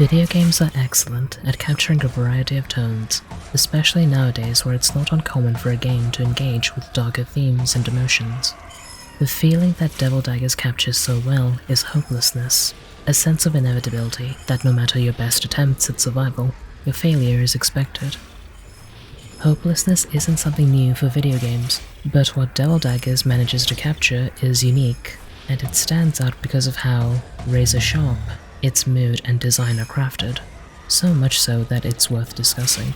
Video games are excellent at capturing a variety of tones, especially nowadays where it's not uncommon for a game to engage with darker themes and emotions. The feeling that Devil Daggers captures so well is hopelessness, a sense of inevitability that no matter your best attempts at survival, your failure is expected. Hopelessness isn't something new for video games, but what Devil Daggers manages to capture is unique, and it stands out because of how razor-sharp its mood and design are crafted, so much so that it's worth discussing.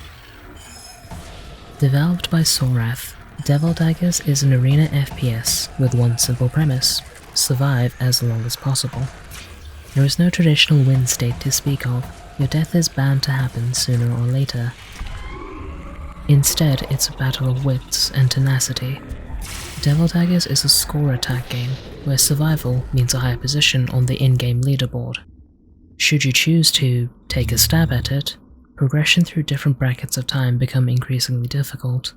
Developed by Sorath, Devil Daggers is an arena FPS with one simple premise: survive as long as possible. There is no traditional win state to speak of, your death is bound to happen sooner or later. Instead, it's a battle of wits and tenacity. Devil Daggers is a score attack game, where survival means a higher position on the in-game leaderboard. Should you choose to take a stab at it, progression through different brackets of time become increasingly difficult.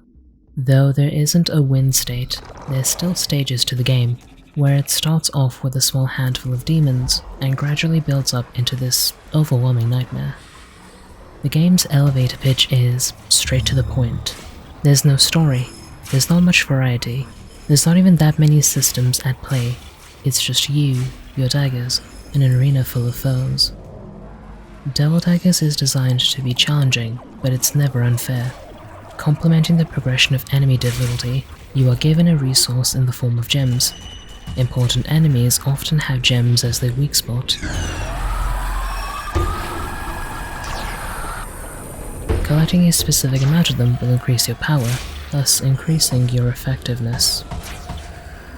Though there isn't a win state, there's still stages to the game, where it starts off with a small handful of demons and gradually builds up into this overwhelming nightmare. The game's elevator pitch is straight to the point. There's no story, there's not much variety, there's not even that many systems at play. It's just you, your daggers, in an arena full of foes. Devil Daggers is designed to be challenging, but it's never unfair. Complementing the progression of enemy difficulty, you are given a resource in the form of gems. Important enemies often have gems as their weak spot. Collecting a specific amount of them will increase your power, thus increasing your effectiveness.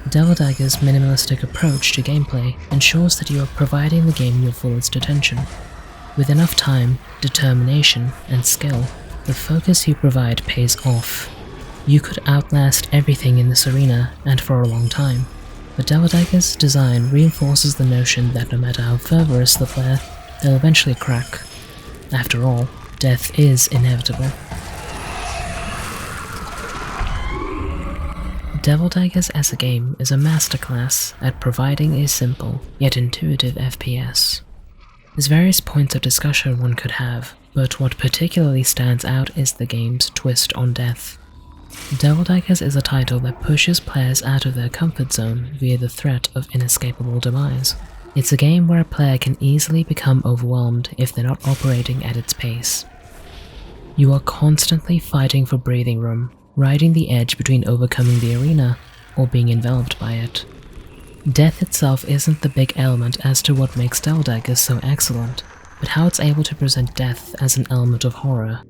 Devil Daggers' minimalistic approach to gameplay ensures that you are providing the game your fullest attention. With enough time, determination, and skill, the focus you provide pays off. You could outlast everything in this arena, and for a long time, but Devil Daggers' design reinforces the notion that no matter how fervorous the player, they'll eventually crack. After all, death is inevitable. Devil Daggers as a game is a masterclass at providing a simple, yet intuitive FPS. There's various points of discussion one could have, but what particularly stands out is the game's twist on death. Devil Daggers is a title that pushes players out of their comfort zone via the threat of inescapable demise. It's a game where a player can easily become overwhelmed if they're not operating at its pace. You are constantly fighting for breathing room, riding the edge between overcoming the arena or being enveloped by it. Death itself isn't the big element as to what makes Devil Daggers so excellent, but how it's able to present death as an element of horror.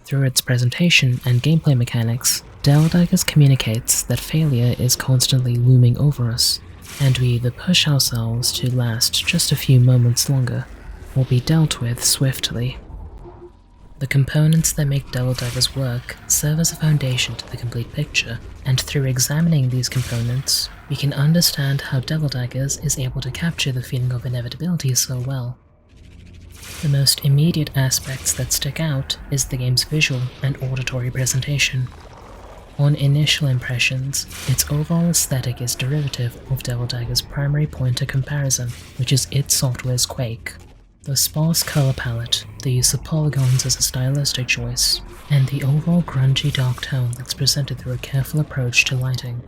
Through its presentation and gameplay mechanics, Devil Daggers communicates that failure is constantly looming over us, and we either push ourselves to last just a few moments longer, or be dealt with swiftly. The components that make Devil Daggers work serve as a foundation to the complete picture, and through examining these components, we can understand how Devil Daggers is able to capture the feeling of inevitability so well. The most immediate aspects that stick out is the game's visual and auditory presentation. On initial impressions, its overall aesthetic is derivative of Devil Daggers' primary point of comparison, which is id Software's Quake. The sparse color palette, the use of polygons as a stylistic choice, and the overall grungy dark tone that's presented through a careful approach to lighting.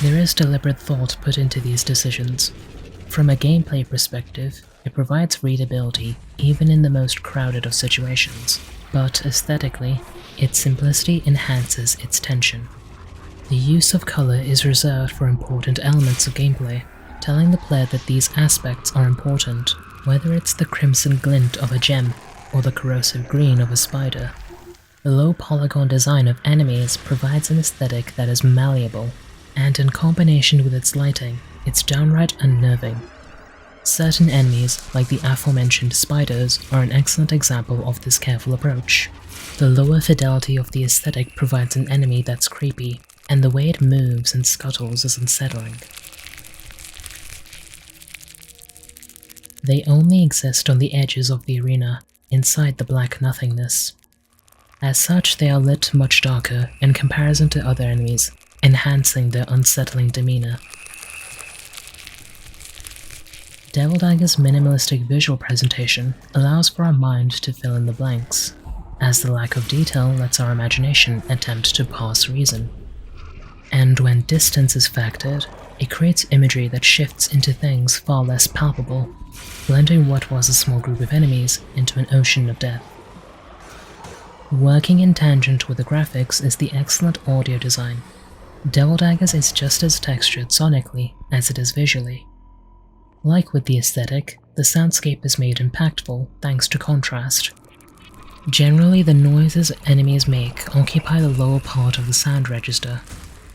There is deliberate thought put into these decisions. From a gameplay perspective, it provides readability even in the most crowded of situations, but aesthetically, its simplicity enhances its tension. The use of color is reserved for important elements of gameplay, telling the player that these aspects are important, whether it's the crimson glint of a gem or the corrosive green of a spider. The low polygon design of enemies provides an aesthetic that is malleable, and in combination with its lighting, it's downright unnerving. Certain enemies, like the aforementioned spiders, are an excellent example of this careful approach. The lower fidelity of the aesthetic provides an enemy that's creepy, and the way it moves and scuttles is unsettling. They only exist on the edges of the arena, inside the black nothingness. As such, they are lit much darker in comparison to other enemies, enhancing their unsettling demeanor. Devil Dagger's minimalistic visual presentation allows for our mind to fill in the blanks, as the lack of detail lets our imagination attempt to parse reason. And when distance is factored, it creates imagery that shifts into things far less palpable, blending what was a small group of enemies into an ocean of death. Working in tangent with the graphics is the excellent audio design. Devil Daggers is just as textured sonically as it is visually. Like with the aesthetic, the soundscape is made impactful thanks to contrast. Generally, the noises enemies make occupy the lower part of the sound register.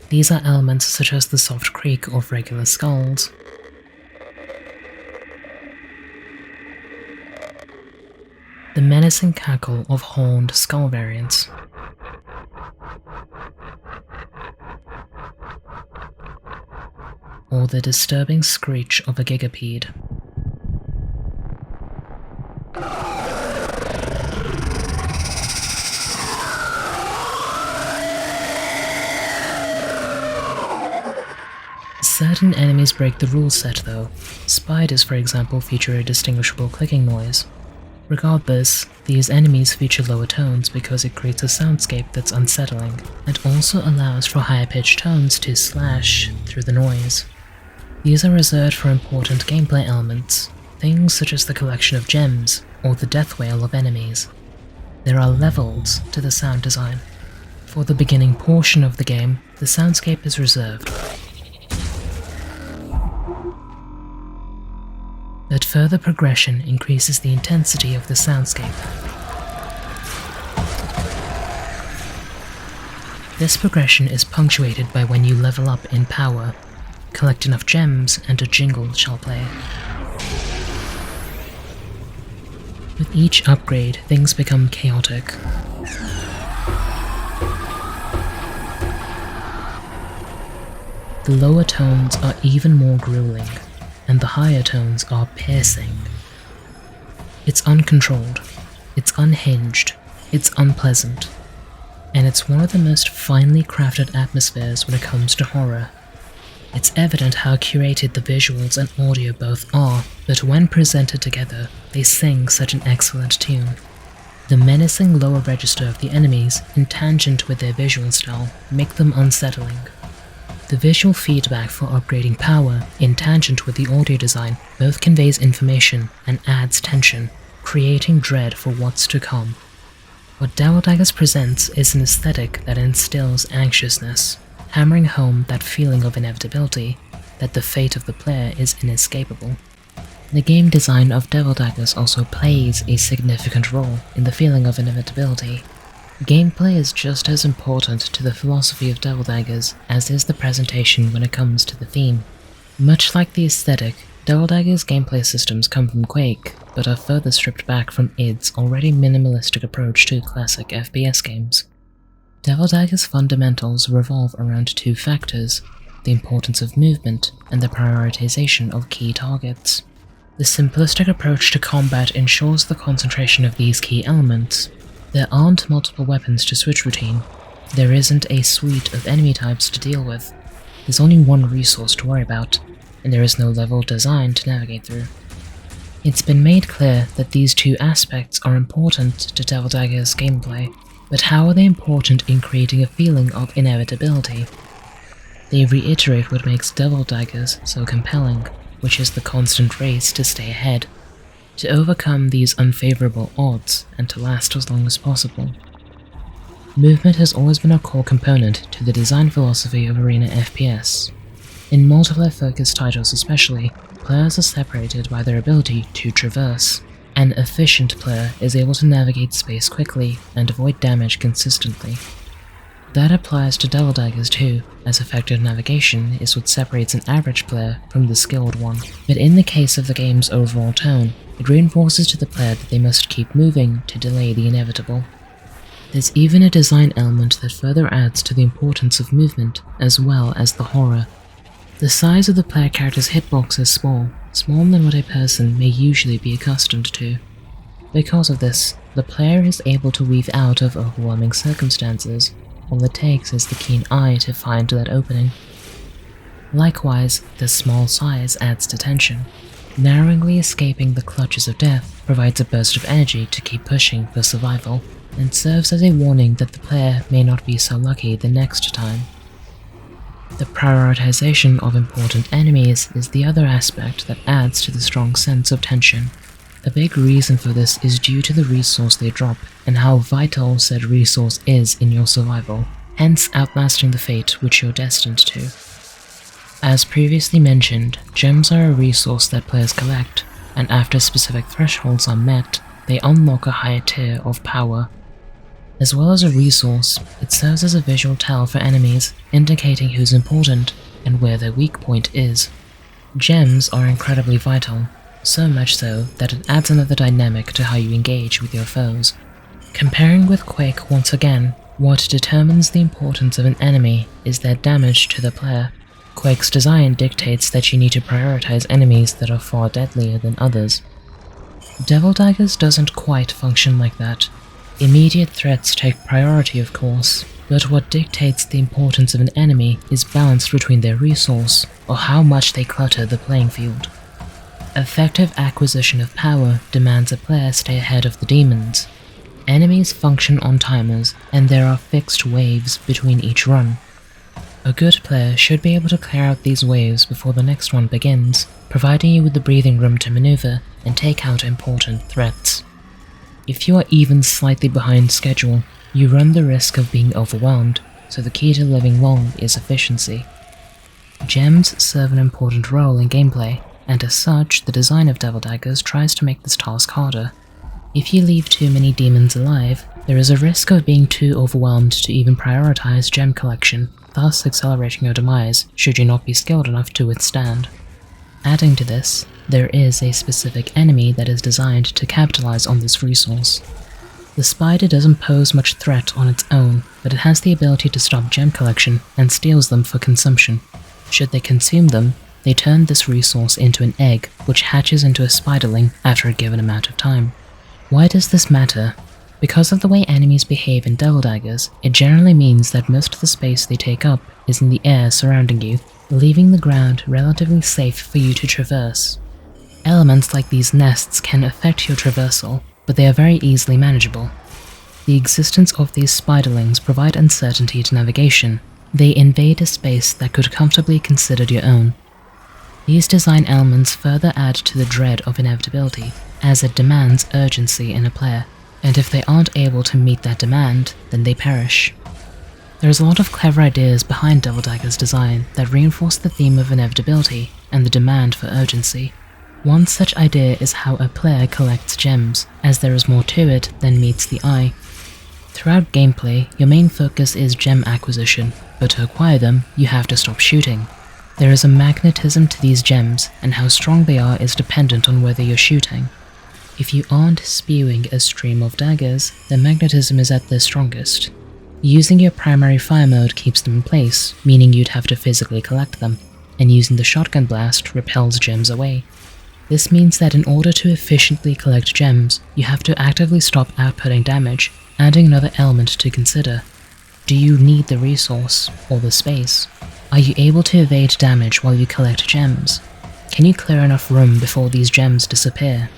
These are elements such as the soft creak of regular skulls, the menacing cackle of horned skull variants, or the disturbing screech of a gigapede. Certain enemies break the rule set though. Spiders, for example, feature a distinguishable clicking noise. Regardless, these enemies feature lower tones because it creates a soundscape that's unsettling, and also allows for higher-pitched tones to slash through the noise. These are reserved for important gameplay elements, things such as the collection of gems or the death wail of enemies. There are levels to the sound design. For the beginning portion of the game, the soundscape is reserved. But further progression increases the intensity of the soundscape. This progression is punctuated by when you level up in power, collect enough gems, and a jingle shall play. With each upgrade, things become chaotic. The lower tones are even more grueling, and the higher tones are piercing. It's uncontrolled, it's unhinged, it's unpleasant, and it's one of the most finely crafted atmospheres when it comes to horror. It's evident how curated the visuals and audio both are, but when presented together, they sing such an excellent tune. The menacing lower register of the enemies, in tangent with their visual style, make them unsettling. The visual feedback for upgrading power, in tangent with the audio design, both conveys information and adds tension, creating dread for what's to come. What Devil Daggers presents is an aesthetic that instills anxiousness, hammering home that feeling of inevitability, that the fate of the player is inescapable. The game design of Devil Daggers also plays a significant role in the feeling of inevitability. Gameplay is just as important to the philosophy of Devil Daggers as is the presentation when it comes to the theme. Much like the aesthetic, Devil Daggers' gameplay systems come from Quake, but are further stripped back from id's already minimalistic approach to classic FPS games. Devil Daggers' fundamentals revolve around two factors: the importance of movement and the prioritization of key targets. The simplistic approach to combat ensures the concentration of these key elements. There aren't multiple weapons to switch between. There isn't a suite of enemy types to deal with. There's only one resource to worry about, and there is no level design to navigate through. It's been made clear that these two aspects are important to Devil Daggers' gameplay, but how are they important in creating a feeling of inevitability? They reiterate what makes Devil Daggers so compelling, which is the constant race to stay ahead, to overcome these unfavorable odds and to last as long as possible. Movement has always been a core component to the design philosophy of arena FPS. In multiplayer-focused titles especially, players are separated by their ability to traverse. An efficient player is able to navigate space quickly and avoid damage consistently. That applies to Devil Daggers too, as effective navigation is what separates an average player from the skilled one. But in the case of the game's overall tone, it reinforces to the player that they must keep moving to delay the inevitable. There's even a design element that further adds to the importance of movement, as well as the horror. The size of the player character's hitbox is small, smaller than what a person may usually be accustomed to. Because of this, the player is able to weave out of overwhelming circumstances. All it takes is the keen eye to find that opening. Likewise, the small size adds to tension. Narrowly escaping the clutches of death provides a burst of energy to keep pushing for survival, and serves as a warning that the player may not be so lucky the next time. The prioritization of important enemies is the other aspect that adds to the strong sense of tension. A big reason for this is due to the resource they drop and how vital said resource is in your survival, hence outlasting the fate which you're destined to. As previously mentioned, gems are a resource that players collect, and after specific thresholds are met, they unlock a higher tier of power. As well as a resource, it serves as a visual tell for enemies, indicating who's important and where their weak point is. Gems are incredibly vital, so much so that it adds another dynamic to how you engage with your foes. Comparing with Quake once again, what determines the importance of an enemy is their damage to the player. Quake's design dictates that you need to prioritize enemies that are far deadlier than others. Devil Daggers doesn't quite function like that. Immediate threats take priority, of course, but what dictates the importance of an enemy is balanced between their resource, or how much they clutter the playing field. Effective acquisition of power demands a player stay ahead of the demons. Enemies function on timers, and there are fixed waves between each run. A good player should be able to clear out these waves before the next one begins, providing you with the breathing room to maneuver and take out important threats. If you are even slightly behind schedule, you run the risk of being overwhelmed, so the key to living long is efficiency. Gems serve an important role in gameplay, and as such, the design of Devil Daggers tries to make this task harder. If you leave too many demons alive, there is a risk of being too overwhelmed to even prioritize gem collection, thus accelerating your demise should you not be skilled enough to withstand. Adding to this, there is a specific enemy that is designed to capitalize on this resource. The spider doesn't pose much threat on its own, but it has the ability to stop gem collection and steals them for consumption. Should they consume them, they turn this resource into an egg, which hatches into a spiderling after a given amount of time. Why does this matter? Because of the way enemies behave in Devil Daggers, it generally means that most of the space they take up is in the air surrounding you, leaving the ground relatively safe for you to traverse. Elements like these nests can affect your traversal, but they are very easily manageable. The existence of these spiderlings provide uncertainty to navigation. They invade a space that could comfortably be considered your own. These design elements further add to the dread of inevitability, as it demands urgency in a player, and if they aren't able to meet that demand, then they perish. There's a lot of clever ideas behind Devil Daggers' design that reinforce the theme of inevitability and the demand for urgency. One such idea is how a player collects gems, as there is more to it than meets the eye. Throughout gameplay, your main focus is gem acquisition, but to acquire them, you have to stop shooting. There is a magnetism to these gems, and how strong they are is dependent on whether you're shooting. If you aren't spewing a stream of daggers, the magnetism is at their strongest. Using your primary fire mode keeps them in place, meaning you'd have to physically collect them, and using the shotgun blast repels gems away. This means that in order to efficiently collect gems, you have to actively stop outputting damage, adding another element to consider. Do you need the resource, or the space? Are you able to evade damage while you collect gems? Can you clear enough room before these gems disappear?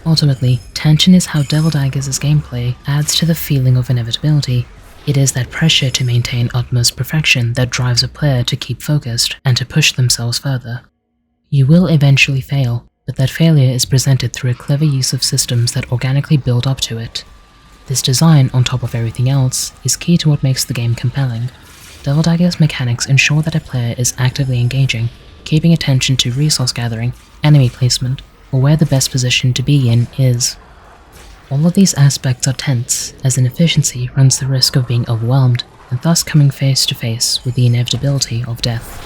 Ultimately, tension is how Devil Daggers' gameplay adds to the feeling of inevitability. It is that pressure to maintain utmost perfection that drives a player to keep focused and to push themselves further. You will eventually fail, but that failure is presented through a clever use of systems that organically build up to it. This design, on top of everything else, is key to what makes the game compelling. Devil Daggers' mechanics ensure that a player is actively engaging, keeping attention to resource gathering, enemy placement, or where the best position to be in is. All of these aspects are tense, as inefficiency runs the risk of being overwhelmed, and thus coming face to face with the inevitability of death.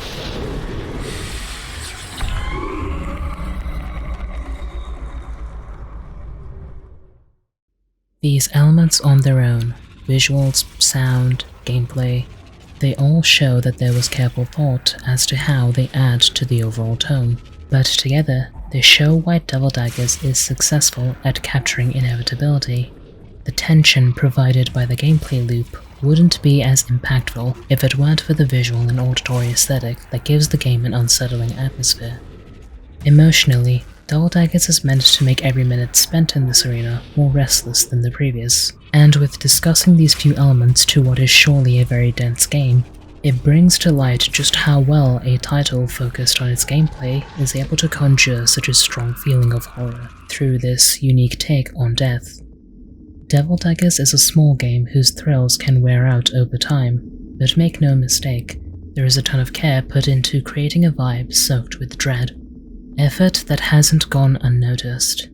These elements on their own, visuals, sound, gameplay, they all show that there was careful thought as to how they add to the overall tone, but together, they show why Devil Daggers is successful at capturing inevitability. The tension provided by the gameplay loop wouldn't be as impactful if it weren't for the visual and auditory aesthetic that gives the game an unsettling atmosphere. Emotionally, Double Daggers is meant to make every minute spent in this arena more restless than the previous, and with discussing these few elements to what is surely a very dense game, it brings to light just how well a title focused on its gameplay is able to conjure such a strong feeling of horror through this unique take on death. Devil Daggers is a small game whose thrills can wear out over time, but make no mistake, there is a ton of care put into creating a vibe soaked with dread. Effort that hasn't gone unnoticed.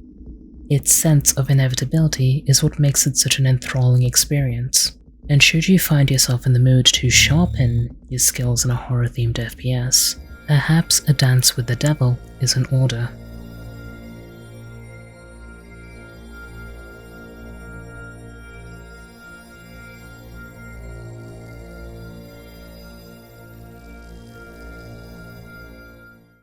Its sense of inevitability is what makes it such an enthralling experience, and should you find yourself in the mood to sharpen your skills in a horror-themed FPS, perhaps A Dance with the Devil is in order.